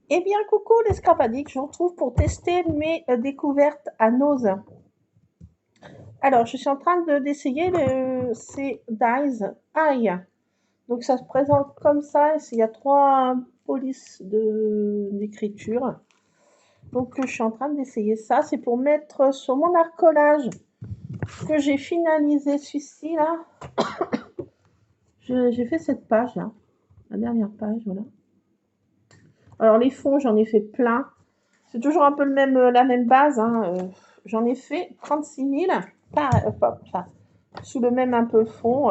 Eh bien, coucou les scrapadiques, je vous retrouve pour tester mes découvertes à Nose. Alors, je suis en train d'essayer ces Dies Eye. Donc, ça se présente comme ça. Il y a trois polices d'écriture. Donc, je suis en train d'essayer ça. C'est pour mettre sur mon arcolage que j'ai finalisé celui-ci là. J'ai fait cette page là, la dernière page, voilà. Alors, les fonds, j'en ai fait plein. C'est toujours un peu la même base, hein. J'en ai fait 36 000, enfin, sous le même un peu fond,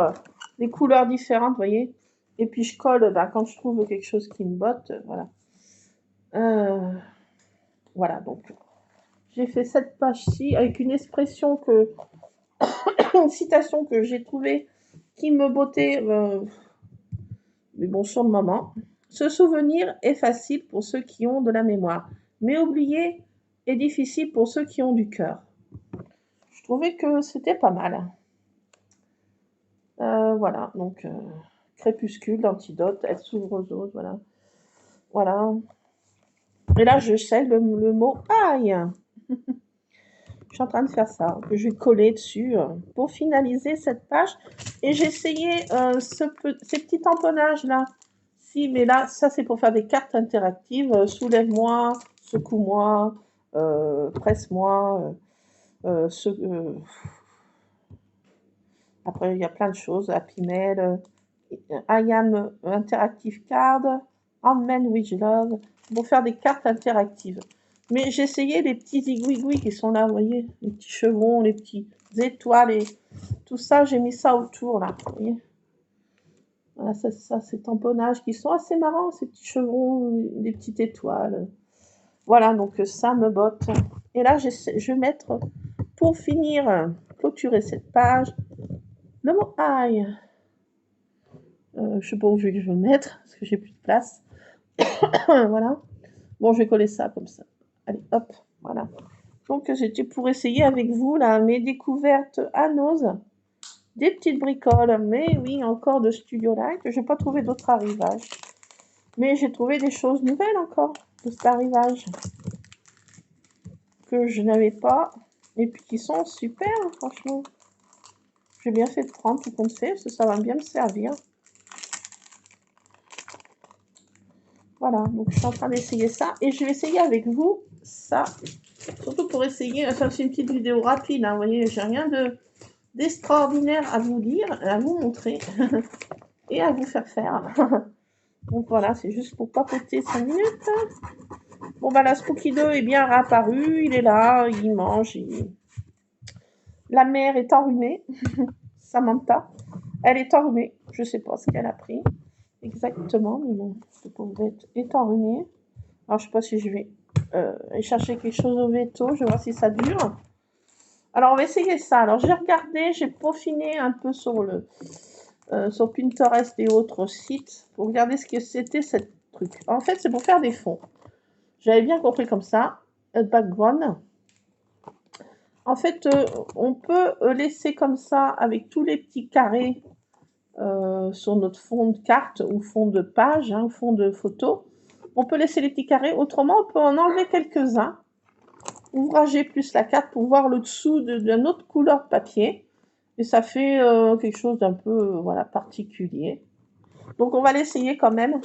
des couleurs différentes, vous voyez. Et puis je colle bah, quand je trouve quelque chose qui me botte, voilà. Euh, voilà, donc j'ai fait cette page-ci avec une expression une citation que j'ai trouvée qui me bottait, mais bon, sur le moment. Se souvenir est facile pour ceux qui ont de la mémoire, mais oublier est difficile pour ceux qui ont du cœur. Je trouvais que c'était pas mal. Voilà, donc crépuscule, l'antidote, elle s'ouvre aux autres, voilà. Voilà. Et là, je sais le mot aïe. Je suis en train de faire ça, que je vais coller dessus pour finaliser cette page. Et j'ai essayé ces petits tamponnages-là. Si, mais là, ça, c'est pour faire des cartes interactives. Soulève-moi, secoue-moi, presse-moi. Ce, Après, il y a plein de choses. Happy Mail, I am Interactive Card, Handmade with Love, pour faire des cartes interactives. Mais j'ai essayé les petits zigouigouis qui sont là, vous voyez, les petits chevrons, les petites étoiles, et tout ça, j'ai mis ça autour, là, vous voyez. Voilà, ça ces tamponnages qui sont assez marrants, ces petits chevrons, des petites étoiles. Voilà, donc ça me botte. Et là, je vais mettre, pour finir, clôturer cette page, le mot aïe. Je sais pas où je vais le mettre, parce que j'ai plus de place. Voilà. Bon, je vais coller ça comme ça. Allez, hop, voilà. Donc, c'était pour essayer avec vous, là, mes découvertes à Nose. Des petites bricoles, mais oui, encore de Studio Light. Je n'ai pas trouvé d'autres arrivages. Mais j'ai trouvé des choses nouvelles encore de cet arrivage que je n'avais pas. Et puis qui sont super, hein, franchement. J'ai bien fait de prendre tout compte fait, parce que ça va bien me servir. Voilà, donc je suis en train d'essayer ça. Et je vais essayer avec vous ça. Surtout pour essayer, enfin c'est une petite vidéo rapide, hein, vous voyez, j'ai rien d'extraordinaire à vous dire, à vous montrer et à vous faire faire. Donc voilà, c'est juste pour papoter 5 minutes. Bon bah la Spooky 2 est bien réapparu, il est là, il mange, la mère est enrhumée, Samantha, elle est enrhumée, je sais pas ce qu'elle a pris exactement, mais bon, cette pauvre bête est enrhumée. Alors je sais pas si je vais aller chercher quelque chose au veto, je vais voir si ça dure. Alors on va essayer ça. Alors j'ai regardé, j'ai peaufiné un peu sur Pinterest et autres sites pour regarder ce que c'était ce truc. En fait, c'est pour faire des fonds. J'avais bien compris comme ça. Background. En fait, on peut laisser comme ça avec tous les petits carrés sur notre fond de carte ou fond de page, hein, fond de photo. On peut laisser les petits carrés. Autrement, on peut en enlever quelques-uns. Ouvrager plus la carte pour voir le dessous d'une autre couleur de papier. Et ça fait quelque chose d'un peu voilà, particulier. Donc on va l'essayer quand même,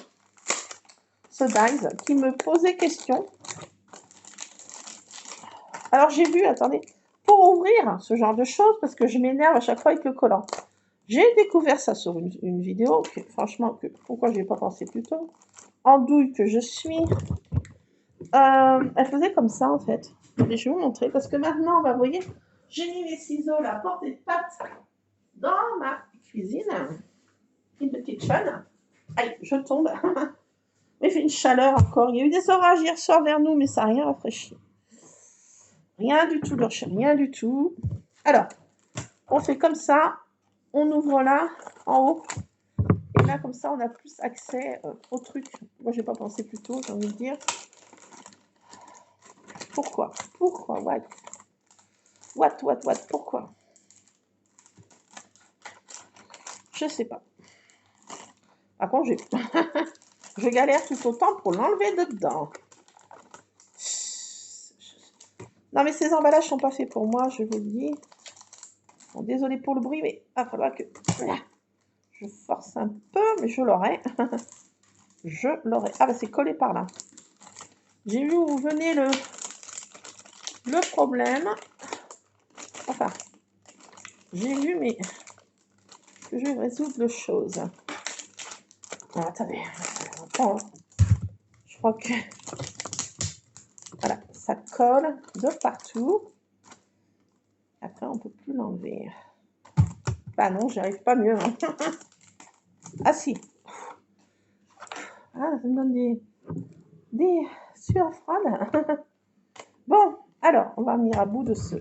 ce Dies, qui me posait question. Alors j'ai vu, attendez, pour ouvrir ce genre de choses, parce que je m'énerve à chaque fois avec le collant. J'ai découvert ça sur une vidéo, franchement, pourquoi je n'y ai pas pensé plus tôt. Andouille que je suis. Elle faisait comme ça en fait. Et je vais vous montrer, parce que maintenant, vous voyez, j'ai mis mes ciseaux, la portée de pâte dans ma cuisine, in the kitchen. Aïe, je tombe. Il fait une chaleur encore. Il y a eu des orages hier soir vers nous, mais ça n'a rien rafraîchi. Rien du tout, rien du tout. Alors, on fait comme ça. On ouvre là, en haut. Et là, comme ça, on a plus accès au truc. Moi, j'ai pas pensé plus tôt, j'ai envie de dire. Pourquoi What Pourquoi Je sais pas. Par contre, Je galère tout autant pour l'enlever dedans. Non, mais ces emballages sont pas faits pour moi, je vous le dis. Bon, désolé pour le bruit, mais il va falloir que je force un peu, mais je l'aurai. Je l'aurai. Ah, bah c'est collé par là. J'ai vu où vous venez le problème. Enfin, j'ai vu, mais que je vais résoudre le chose. Alors, attendez. Attends. Je crois que... Voilà, ça colle de partout. Après, on ne peut plus l'enlever. Bah non, j'y arrive pas mieux. Hein. Ah si. Ah, ça me donne des sueurs froides. Bon, alors, on va venir à bout de ce...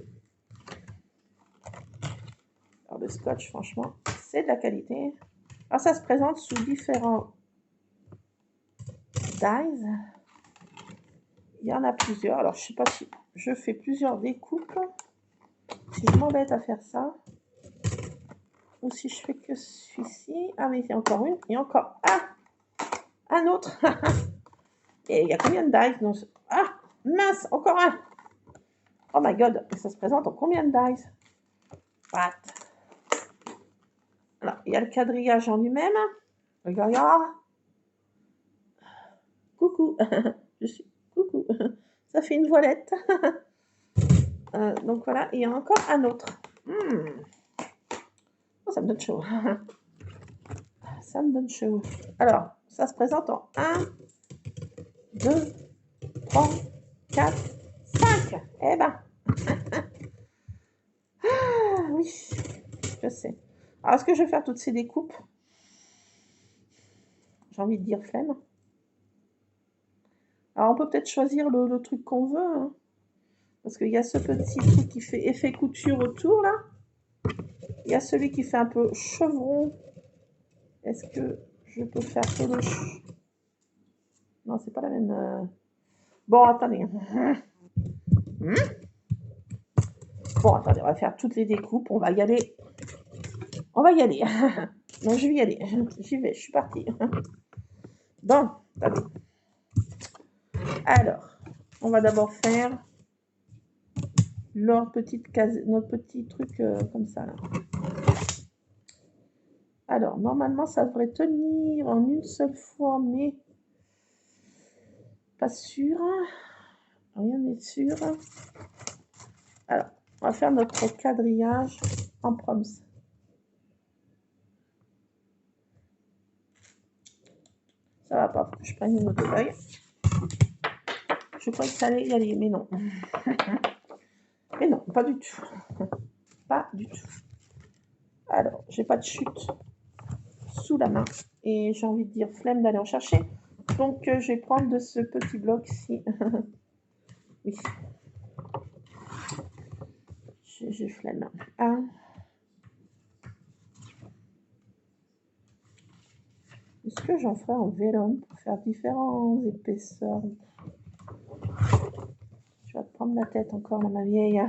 Alors, le scotch, franchement, c'est de la qualité. Alors, ça se présente sous différents dies. Il y en a plusieurs. Alors, je ne sais pas si je fais plusieurs découpes. Si je m'embête à faire ça. Ou si je fais que celui-ci. Ah oui, il y a encore une. Et encore. Ah, un autre. Et il y a combien de dies dans ce... Ah, mince, encore un. Oh my god, ça se présente en combien de dies? What? Alors, il y a le quadrillage en lui-même. Regarde. Coucou. Je suis... Coucou. Ça fait une voilette. Donc voilà, il y a encore un autre. Oh, ça me donne chaud. Ça me donne chaud. Alors, ça se présente en 1, 2, 3, 4, 5. Eh ben. Ah oui, je sais. Alors, est-ce que je vais faire toutes ces découpes? J'ai envie de dire flemme. Alors, on peut peut-être choisir le truc qu'on veut. Hein, parce qu'il y a ce petit truc qui fait effet couture autour, là. Il y a celui qui fait un peu chevron. Est-ce que je peux faire que le... Non, c'est pas la même... Bon, attendez. Bon, attendez, on va faire toutes les découpes. On va y aller. On va y aller. Non, je vais y aller. J'y vais, je suis partie. Bon, attendez. Alors, on va d'abord faire notre petit truc comme ça. Là. Alors, normalement, ça devrait tenir en une seule fois, mais pas sûr. Rien n'est sûr. Alors, on va faire notre quadrillage en proms. Ça va pas, faut que je prenne une autre feuille. Je crois que ça allait y aller, mais non. Mais non, pas du tout. Pas du tout. Alors, j'ai pas de chute sous la main. Et j'ai envie de dire flemme d'aller en chercher. Donc, je vais prendre de ce petit bloc-ci. Oui. J'ai flemme. Un. Est-ce que j'en ferai en vélum pour faire différentes épaisseurs? Je vais te prendre la tête encore, là, ma vieille.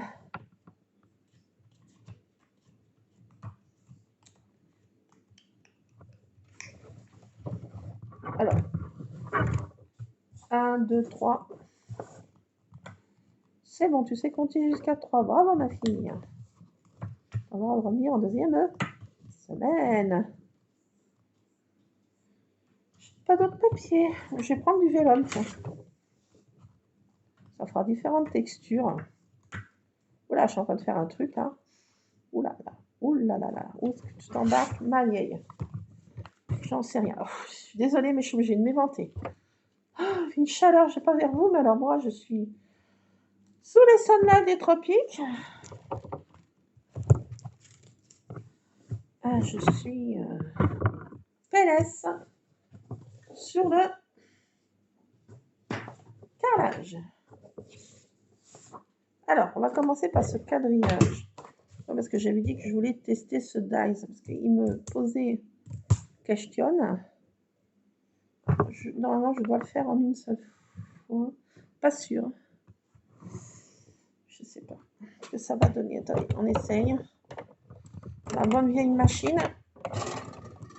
Alors, 1, 2, 3. C'est bon, tu sais compter jusqu'à 3. Bravo, ma fille. On va revenir en deuxième semaine. Pas d'autre papier. Je vais prendre du vélum. Ça fera différentes textures. Oula, je suis en train de faire un truc là. Oula là. Oula là là. Où est-ce que tu t'embarques, ma vieille? J'en sais rien. Oh, je suis désolée, mais je suis obligée de m'éventer. Oh, une chaleur, je ne sais pas vers vous, mais alors moi, je suis sous les sommets des tropiques. Ah, je suis PLS sur le carrelage. Alors, on va commencer par ce quadrillage. Parce que j'avais dit que je voulais tester ce dies, parce qu'il me posait question. Normalement, je dois le faire en une seule fois. Pas sûr. Je sais pas ce que ça va donner. Attendez, on essaye. La bonne vieille machine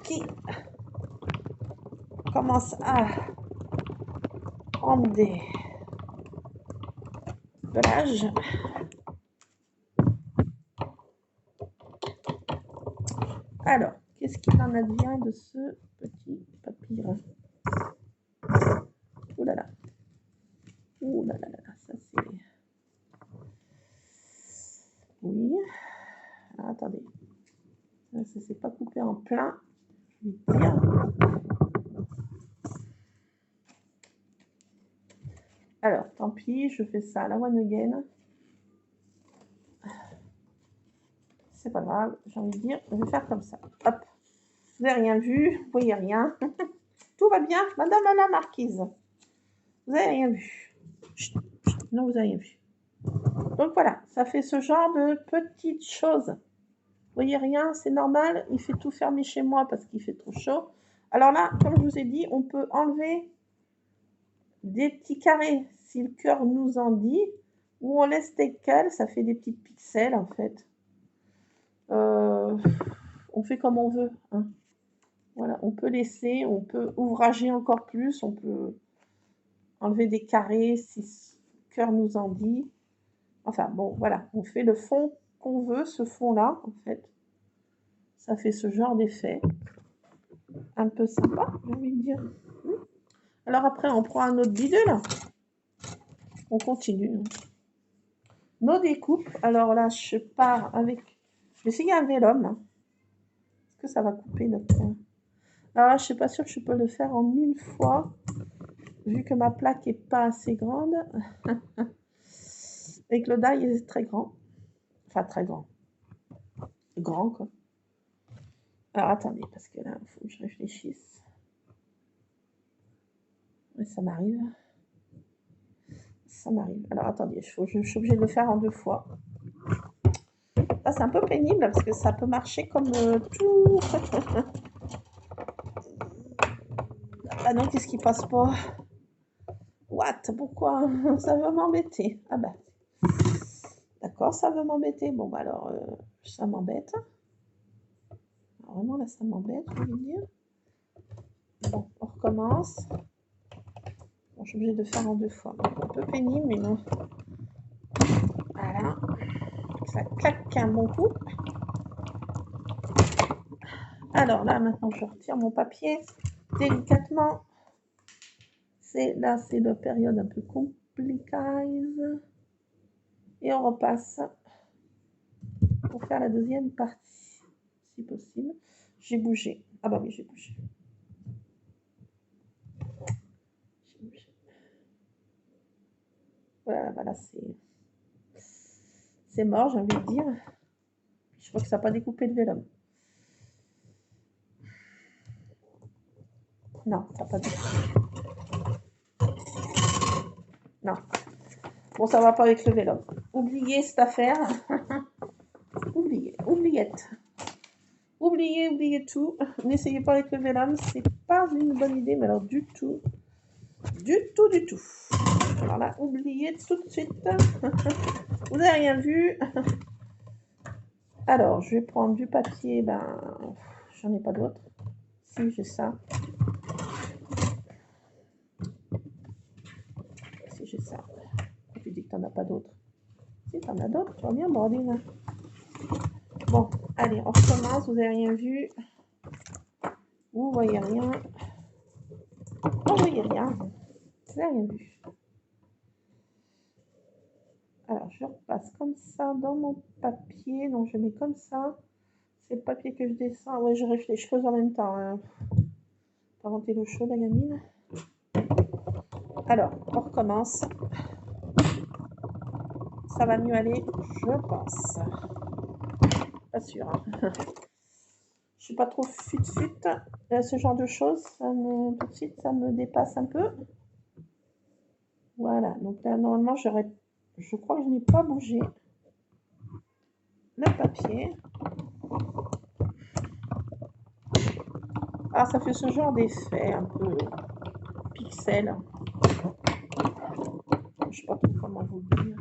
qui commence à prendre des plages. Alors, qu'est-ce qu'il en advient de ce petit papier? Ouh là là. Ouh là là là, ça c'est... Oui. Ah, attendez. Ça ne s'est pas coupé en plein. Je vais dire. Alors, tant pis, je fais ça à la one again. C'est pas grave, j'ai envie de dire, je vais faire comme ça. Hop. Vous n'avez rien vu, vous voyez rien. Tout va bien, madame la marquise. Vous n'avez rien vu. Chut, chut, non, vous n'avez rien vu. Donc voilà, ça fait ce genre de petites choses. Vous voyez rien, c'est normal. Il fait tout fermer chez moi parce qu'il fait trop chaud. Alors là, comme je vous ai dit, on peut enlever des petits carrés si le cœur nous en dit. Ou on laisse tel quel, ça fait des petites pixels en fait. On fait comme on veut. Hein. Voilà, on peut laisser, on peut ouvrager encore plus, on peut enlever des carrés si le cœur nous en dit. Enfin bon, voilà, on fait le fond qu'on veut, ce fond-là, en fait. Ça fait ce genre d'effet. Un peu sympa, j'ai envie de dire. Alors après, on prend un autre bidule. On continue. Nos découpes. Alors là, je pars avec... Je vais essayer un vélum. Est-ce que ça va couper notre... Alors là, je ne suis pas sûre que je peux le faire en une fois. Vu que ma plaque n'est pas assez grande. Et que le die est très grand. Enfin, très grand. Grand, quoi. Alors, attendez, parce que là, il faut que je réfléchisse. Et ça m'arrive. Ça m'arrive. Alors, attendez, je suis obligée de le faire en 2 fois. Là, c'est un peu pénible parce que ça peut marcher comme tout. Ah non, qu'est-ce qui passe pas? What? Pourquoi? Ça va m'embêter. Ah bah. D'accord, ça veut m'embêter. Bon, bah alors, ça m'embête. Vraiment, là, ça m'embête, je veux dire. Bon, on recommence. Bon, je suis obligée de le faire en 2 fois. Un peu pénible, mais non. Voilà. Ça claque un bon coup. Alors là, maintenant, je retire mon papier délicatement. Là, c'est la période un peu compliquée. Et on repasse pour faire la deuxième partie, si possible. J'ai bougé. Ah bah oui, j'ai bougé. Voilà, voilà, c'est mort, j'ai envie de dire. Je crois que ça n'a pas découpé le vélum. Non, ça n'a pas découpé. Non. Bon, ça va pas avec le vélum. Oubliez cette affaire. Oubliette. Oubliez tout. N'essayez pas avec le vélum, c'est pas une bonne idée, mais alors du tout. Du tout. Alors là, oubliez tout de suite. Vous n'avez rien vu. Alors, je vais prendre du papier. Ben, j'en ai pas d'autre. Si, j'ai ça. Si, j'ai ça. Tu dis que t'en as pas d'autres. Si, t'en as d'autres. Tu vois bien, Bordine. Bon, allez, on recommence. Vous n'avez rien vu. Vous voyez rien. Vous voyez rien. Vous n'avez rien vu. Alors, je repasse comme ça dans mon papier. Donc, je mets comme ça. C'est le papier que je descends. Ouais, je réfléchis. Je pose en même temps. Hein. Pas inventer l'eau chaude, la gamine. Alors, on recommence. Ça va mieux aller, je pense. Pas sûr. Hein. Je suis pas trop fut. Ce genre de choses, tout de suite, ça me dépasse un peu. Voilà. Donc là, normalement, je crois que je n'ai pas bougé le papier. Ah, ça fait ce genre d'effet un peu pixel. Je sais pas trop comment vous le dire.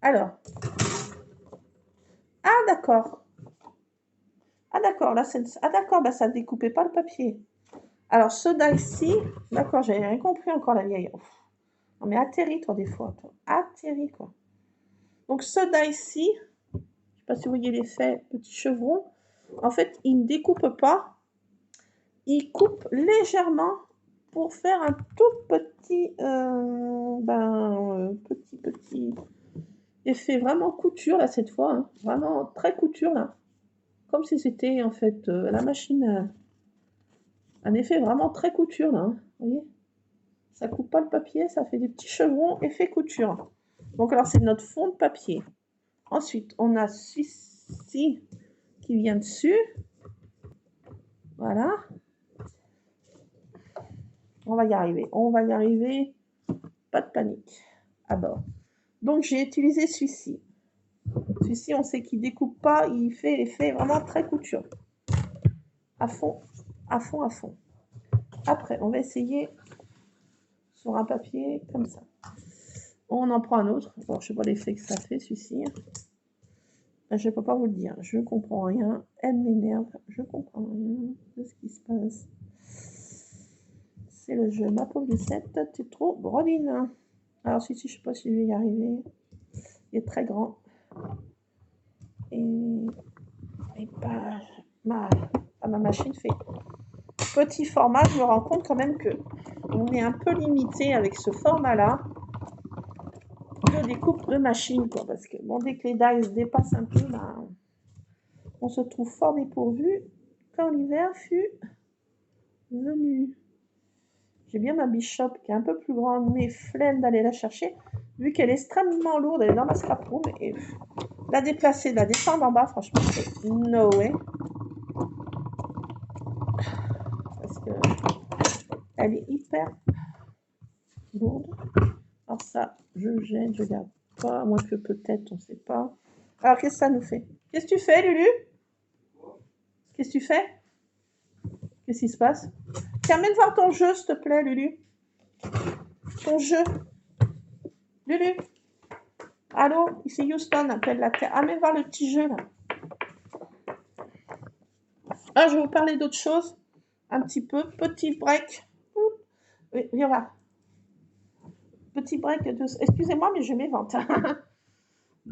Alors. Ah, d'accord. là, c'est... Ah d'accord, bah, ça ne découpait pas le papier. Alors, ce die-ci, d'accord, j'avais rien compris encore, la vieille. Non, mais atterris, toi, des fois. Toi. Atterris, quoi. Donc, ce die-ci, je ne sais pas si vous voyez l'effet petit chevron, en fait, il ne découpe pas. Il coupe légèrement pour faire un tout petit, petit effet vraiment couture, là, cette fois. Hein. Vraiment très couture, là. Comme si c'était, en fait, la machine... un effet vraiment très couture, là. Hein. Vous voyez? Ça coupe pas le papier, ça fait des petits chevrons, effet couture. Donc, alors, c'est notre fond de papier. Ensuite, on a celui-ci qui vient dessus. Voilà. On va y arriver. On va y arriver. Pas de panique. À bord. Donc, j'ai utilisé celui-ci. Celui-ci, on sait qu'il découpe pas. Il fait l'effet vraiment très couture. À fond, à fond, à fond. Après, on va essayer sur un papier comme ça. On en prend un autre. Bon, je sais pas l'effet que ça fait, celui-ci. Je ne peux pas vous le dire. Je ne comprends rien. Elle m'énerve. Je ne comprends rien de ce qui se passe. C'est le jeu. Ma pauvre Lucette, tu es trop brodine. Alors, si, je ne sais pas si je vais y arriver. Il est très grand. Et bah, ma machine fait petit format. Je me rends compte quand même que on est un peu limité avec ce format-là de découpe de machine, quoi. Parce que bon, dès que les dies dépassent un peu, bah, on se trouve fort dépourvu quand l'hiver fut venu. J'ai bien ma Bishop qui est un peu plus grande, mais flemme d'aller la chercher, vu qu'elle est extrêmement lourde, elle est dans ma scrap room, et la déplacer, la descendre en bas, franchement, c'est no way. Parce que elle est hyper lourde. Alors ça, je jette, je garde pas, à moins que peut-être, on sait pas. Alors, qu'est-ce que ça nous fait? Qu'est-ce que tu fais, Lulu? Qu'est-ce que tu fais? Qu'est-ce qui se passe? Tiens, amène voir ton jeu, s'il te plaît, Lulu. Ton jeu. Lulu. Allô, ici Houston, appelle la terre. Amène voir le petit jeu, là. Ah, je vais vous parler d'autre chose. Un petit peu. Petit break. Oui, viens voir. Petit break de... Excusez-moi, mais je m'évente.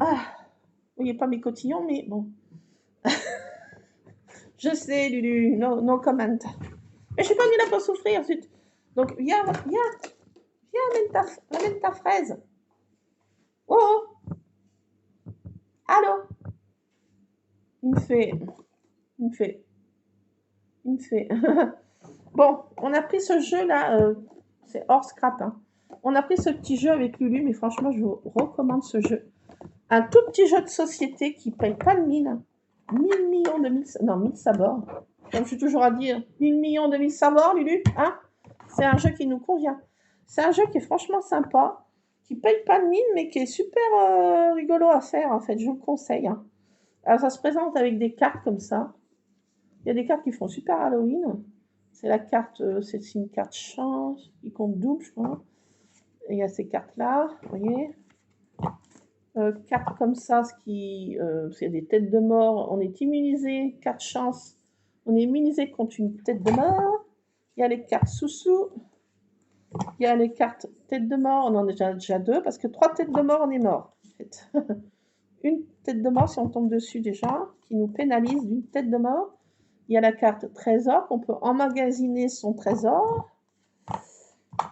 Ah, vous voyez pas mes cotillons, mais bon. Je sais, Lulu. No comment. Mais je suis pas venue là pour souffrir, ensuite. Donc, viens, amène ta fraise. Oh, allô. Il me fait. Bon, on a pris ce jeu-là, c'est hors scrap. Hein. On a pris ce petit jeu avec Lulu, mais franchement, je vous recommande ce jeu. Un tout petit jeu de société qui ne paye pas de mine. 1000 millions de mille... Non, 1000 sabords. Comme je suis toujours à dire, 1000 millions de 1000 sabords, Lulu. Hein, c'est un jeu qui nous convient. C'est un jeu qui est franchement sympa, qui ne paye pas de mine, mais qui est super rigolo à faire, en fait. Je vous le conseille. Hein. Alors, ça se présente avec des cartes comme ça. Il y a des cartes qui font super Halloween. C'est la carte, c'est une carte chance, qui compte double, je crois. Et il y a ces cartes-là, vous voyez. Cartes comme ça, c'est des têtes de mort. On est immunisé, carte chance. On est immunisé contre une tête de mort. Il y a les cartes sous-sous. Il y a les cartes tête de mort. On en a déjà deux, parce que 3 têtes de mort, on est mort. En fait. Une tête de mort, si on tombe dessus déjà, qui nous pénalise d'une tête de mort. Il y a la carte trésor, qu'on peut emmagasiner son trésor.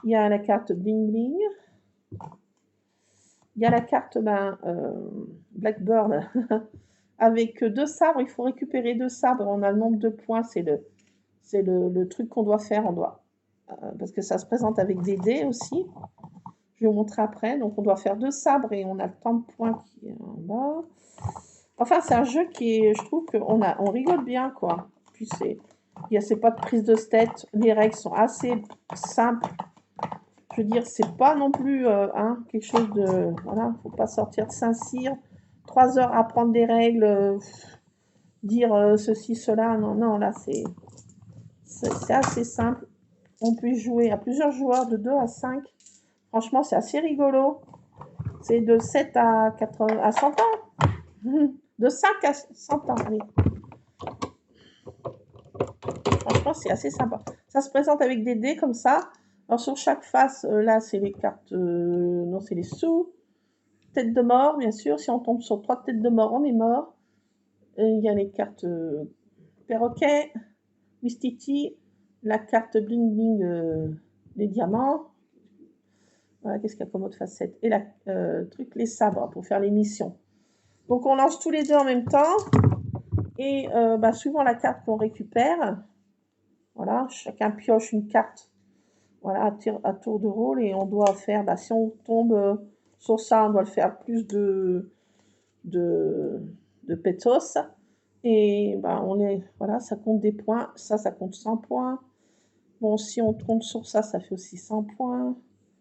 Il y a la carte bling bling. Il y a la carte Blackbird avec 2 sabres. Il faut récupérer 2 sabres. On a le nombre de points. C'est le truc qu'on doit faire. On doit, parce que ça se présente avec des dés aussi. Je vais vous montrer après. Donc on doit faire 2 sabres et on a le temps de points qui est en bas. Enfin, c'est un jeu qui est, je trouve on rigole bien, quoi. Puis c'est pas de prise de tête. Les règles sont assez simples. Je veux dire, c'est pas non plus quelque chose de... Voilà, faut pas sortir de Saint-Cyr. 3 heures à apprendre des règles, dire ceci, cela. Non, là, c'est assez simple. On peut jouer à plusieurs joueurs de 2 à 5. Franchement, c'est assez rigolo. C'est de 7 à 100 ans. De 5 à 100 ans, allez. franchement, c'est assez sympa. Ça se présente avec des dés comme ça. Alors, sur chaque face, là, c'est les cartes... non, c'est les sous. Tête de mort, bien sûr. Si on tombe sur 3 têtes de mort, on est mort. Il y a les cartes perroquet, Mistiti, la carte bling bling, les diamants. Voilà, qu'est-ce qu'il y a comme autre facette? Et la les sabres pour faire les missions. Donc, on lance tous les deux en même temps. Et suivant la carte qu'on récupère, voilà, chacun pioche une carte, voilà, à tour de rôle, et on doit faire, si on tombe sur ça, on doit le faire plus de pétos, et voilà, ça compte des points, ça compte 100 points. Bon, si on tombe sur ça, ça fait aussi 100 points.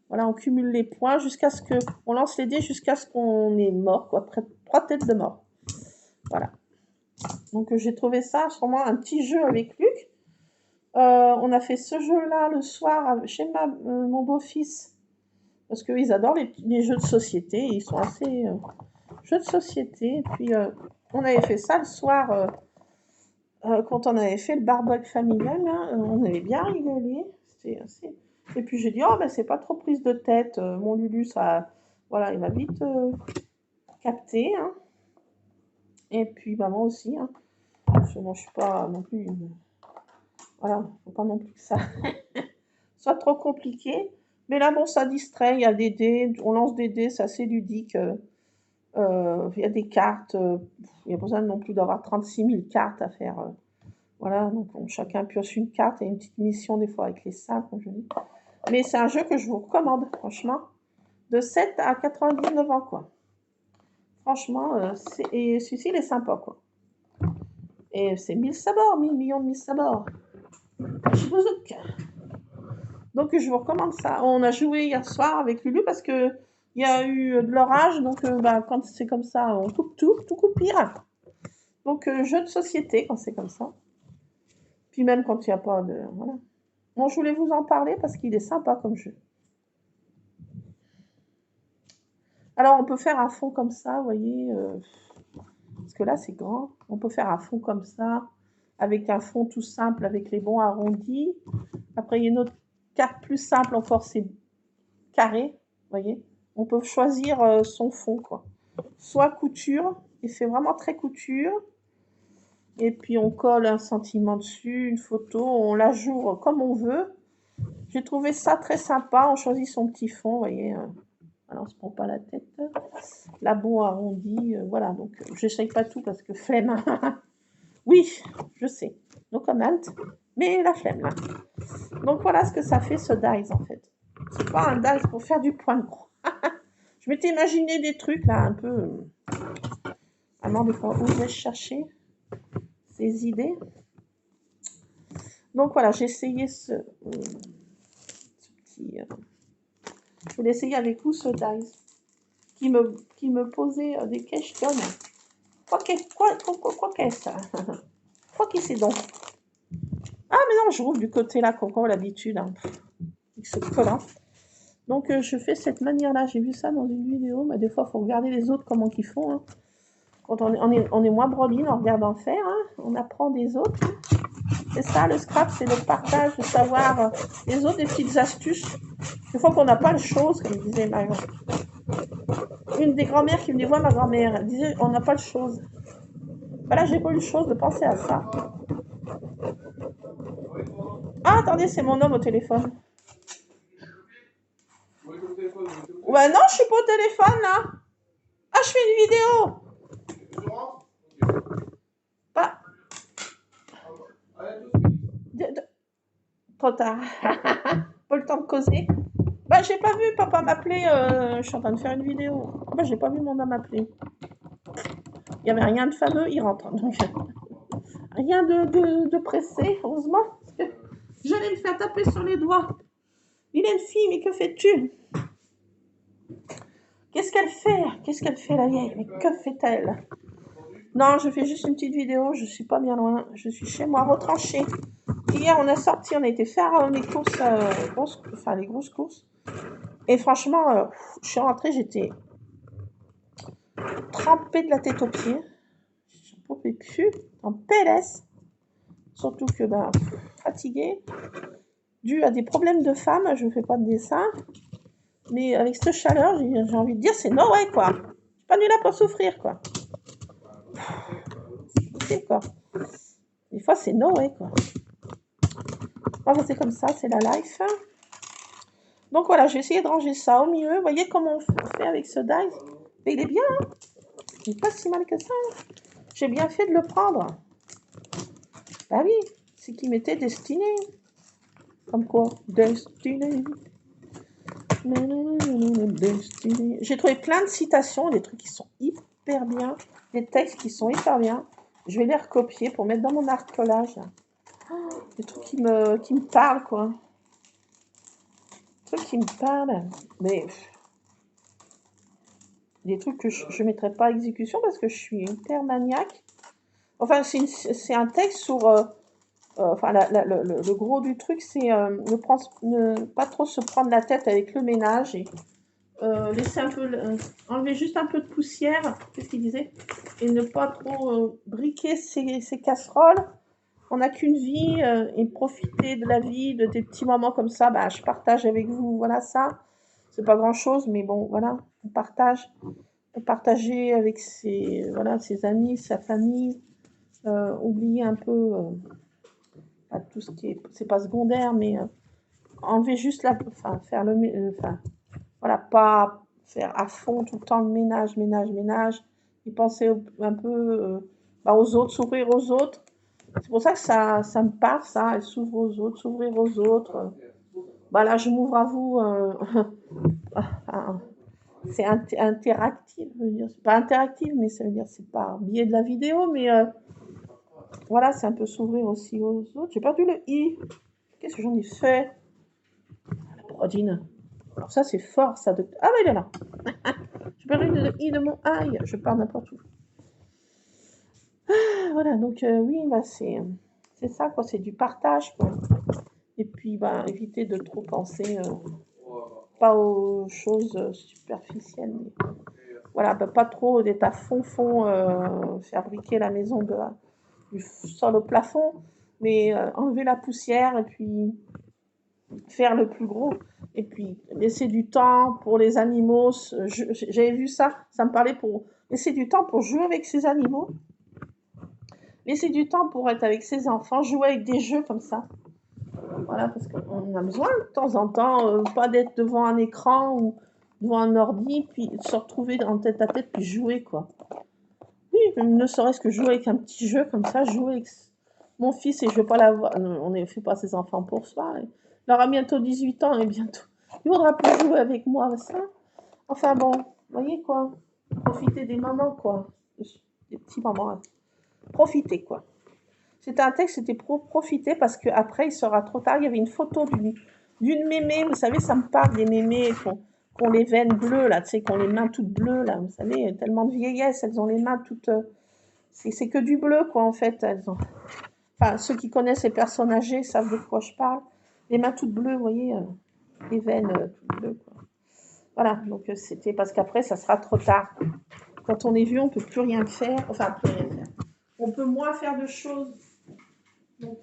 Voilà, on cumule les points jusqu'à ce que, on lance les dés jusqu'à ce qu'on est mort, quoi, 3 têtes de mort. Voilà. Donc j'ai trouvé ça vraiment un petit jeu avec Luc. On a fait ce jeu-là le soir chez mon beau-fils, parce qu'ils adorent les jeux de société, ils sont assez jeux de société. Et puis on avait fait ça le soir quand on avait fait le barbecue familial, hein, on avait bien rigolé. C'était assez... Et puis j'ai dit, oh ben c'est pas trop prise de tête, mon Lulu, ça, voilà, il m'a vite capté. Hein. Et puis moi aussi, hein. Je suis pas non plus... Voilà, faut pas non plus que ça soit trop compliqué. Mais là, bon, ça distrait, il y a des dés, on lance des dés, c'est assez ludique. Il y a des cartes, il n'y a pas besoin non plus d'avoir 36 000 cartes à faire. Voilà, donc chacun pioche une carte et une petite mission des fois avec les sables, comme je dis. Mais c'est un jeu que je vous recommande, franchement. De 7 à 99 ans, quoi. Franchement, et celui-ci, il est sympa, quoi. Et c'est 1000 sabords, 1000 millions de 1000 sabords. Donc je vous recommande ça. On a joué hier soir avec Lulu parce que il y a eu de l'orage, donc quand c'est comme ça, on coupe tout coupe pire. Donc jeu de société quand c'est comme ça. Puis même quand il n'y a pas de... Voilà. Bon, je voulais vous en parler parce qu'il est sympa comme jeu. Alors on peut faire un fond comme ça, vous voyez, parce que là c'est grand. On peut faire un fond comme ça, avec un fond tout simple, avec les bons arrondis. Après il y a une autre carte plus simple encore, c'est carré, vous voyez. On peut choisir son fond, quoi. Soit couture, il fait vraiment très couture. Et puis on colle un sentiment dessus, une photo, on l'ajoute comme on veut. J'ai trouvé ça très sympa. On choisit son petit fond, vous voyez. Alors on se prend pas la tête. La boue arrondie, voilà. Donc j'essaye pas tout parce que flemme. Oui, je sais. No comment. Mais la flemme là. Donc voilà ce que ça fait ce dice en fait. C'est pas un dice pour faire du point de croix. Je m'étais imaginé des trucs là un peu. Avant des fois où je vais chercher ces idées. Donc voilà, j'ai essayé ce petit. Je voulais essayer avec vous ce dice qui me posait des questions. Quoi qu'est-ce ça? Quoi qu'est-ce c'est donc? Ah mais non, je rouvre du côté là, comme l'habitude, hein, avec ce collant. Donc je fais cette manière-là. J'ai vu ça dans une vidéo, mais des fois il faut regarder les autres comment ils font. Hein. Quand on est moins broline en regardant faire, hein, on apprend des autres. C'est ça, le scrap, c'est le partage, de savoir les autres, des petites astuces. Des fois qu'on n'a pas le chose, comme disait ma une des grand-mères qui me dit, ouais, ma grand-mère, elle disait, on n'a pas le chose. Ben là, j'ai pas eu le chose de penser à ça. Ah, attendez, c'est mon homme au téléphone. Ouais, non, je suis pas au téléphone, là. Ah, je fais une vidéo. Pas. Trop tard. Pas le temps de causer. Bah, j'ai pas vu papa m'appeler. Je suis en train de faire une vidéo. Bah, j'ai pas vu mon homme m'appeler. Il n'y avait rien de fameux, il rentre. Donc, rien de pressé, heureusement. Parce que j'allais me faire taper sur les doigts. Vilaine fille, mais que fais-tu? Qu'est-ce qu'elle fait, la vieille? Mais que fait-elle? Non, je fais juste une petite vidéo, je suis pas bien loin. Je suis chez moi, retranchée. Hier, on a été faire les courses, les grosses courses. Et franchement, je suis rentrée, j'étais trempée de la tête aux pieds. Je ne pouvais plus, en PLS. Surtout que, ben, fatiguée, dû à des problèmes de femme, je ne fais pas de dessin. Mais avec cette chaleur, j'ai envie de dire, c'est no way, quoi. Je suis pas venue là pour souffrir, quoi. C'est quoi. Des fois, c'est no way, quoi. Enfin, c'est comme ça, c'est la life. Donc voilà, je vais essayer de ranger ça au milieu. Vous voyez comment on fait avec ce dice? Mais il est bien, hein. Il n'est pas si mal que ça. J'ai bien fait de le prendre. Bah oui, c'est qu'il m'était destiné. Comme quoi, destiné. Destiné. J'ai trouvé plein de citations, des trucs qui sont hyper bien, des textes qui sont hyper bien. Je vais les recopier pour mettre dans mon arcolage. Des trucs qui me parlent, quoi. Des trucs qui me parlent. Mais des trucs que je ne mettrai pas à exécution parce que je suis hyper maniaque. Enfin, c'est un texte sur... enfin, le gros du truc, c'est ne pas trop se prendre la tête avec le ménage et laisser un peu... enlever juste un peu de poussière, qu'est-ce qu'il disait? Et ne pas trop briquer ses casseroles. On n'a qu'une vie et profiter de la vie, de des petits moments comme ça. Bah, je partage avec vous, voilà ça. C'est pas grand-chose, mais bon, voilà, on partage. Partager avec ses, voilà, ses amis, sa famille, oublier un peu tout ce qui est, c'est pas secondaire, mais enlever juste la, enfin, faire le, enfin, voilà, pas faire à fond tout le temps le ménage, et penser un peu bah, aux autres, s'ouvrir aux autres. C'est pour ça que ça me parle, ça, et s'ouvrir aux autres, s'ouvrir aux autres. Bah là, je m'ouvre à vous. C'est interactif, je veux dire. C'est pas interactif, mais ça veut dire c'est par biais de la vidéo, mais voilà, c'est un peu s'ouvrir aussi aux autres. J'ai perdu le i. Qu'est-ce que j'en ai fait? La brodine. Alors ça, c'est fort, ça. De... Ah, bah, il est là. J'ai perdu le i de mon aïe. Je pars n'importe où. Ah, voilà, donc oui, bah, c'est ça, quoi. C'est du partage, quoi. Et puis, bah, éviter de trop penser pas aux choses superficielles. Mais... Voilà, bah, pas trop d'être à fond, fabriquer la maison du sol au plafond, mais enlever la poussière et puis faire le plus gros. Et puis laisser du temps pour les animaux. J'avais vu ça, ça me parlait pour laisser du temps pour jouer avec ses animaux. Laisser du temps pour être avec ses enfants, jouer avec des jeux comme ça. Voilà, parce qu'on a besoin de temps en temps, pas d'être devant un écran ou devant un ordi, puis de se retrouver en tête à tête, puis jouer, quoi. Oui, ne serait-ce que jouer avec un petit jeu comme ça, jouer avec mon fils, et je ne veux pas l'avoir, on ne fait pas ses enfants pour soi. Il aura bientôt 18 ans et bientôt, il voudra plus jouer avec moi, ça. Enfin bon, vous voyez quoi, profiter des moments, quoi, des petits moments, profiter, quoi. C'était un texte, c'était pour profiter parce qu'après, il sera trop tard. Il y avait une photo d'une mémé, vous savez, ça me parle des mémés qui ont les veines bleues, là, tu sais, qui ont les mains toutes bleues, là, vous savez, tellement de vieillesse, elles ont les mains toutes... c'est que du bleu, quoi, en fait. Elles ont... Enfin, ceux qui connaissent les personnes âgées savent de quoi je parle. Les mains toutes bleues, vous voyez, les veines toutes bleues, quoi. Voilà, donc c'était parce qu'après, ça sera trop tard. Quand on est vieux, on ne peut plus rien faire. Enfin, plus rien faire. On peut moins faire de choses. Donc,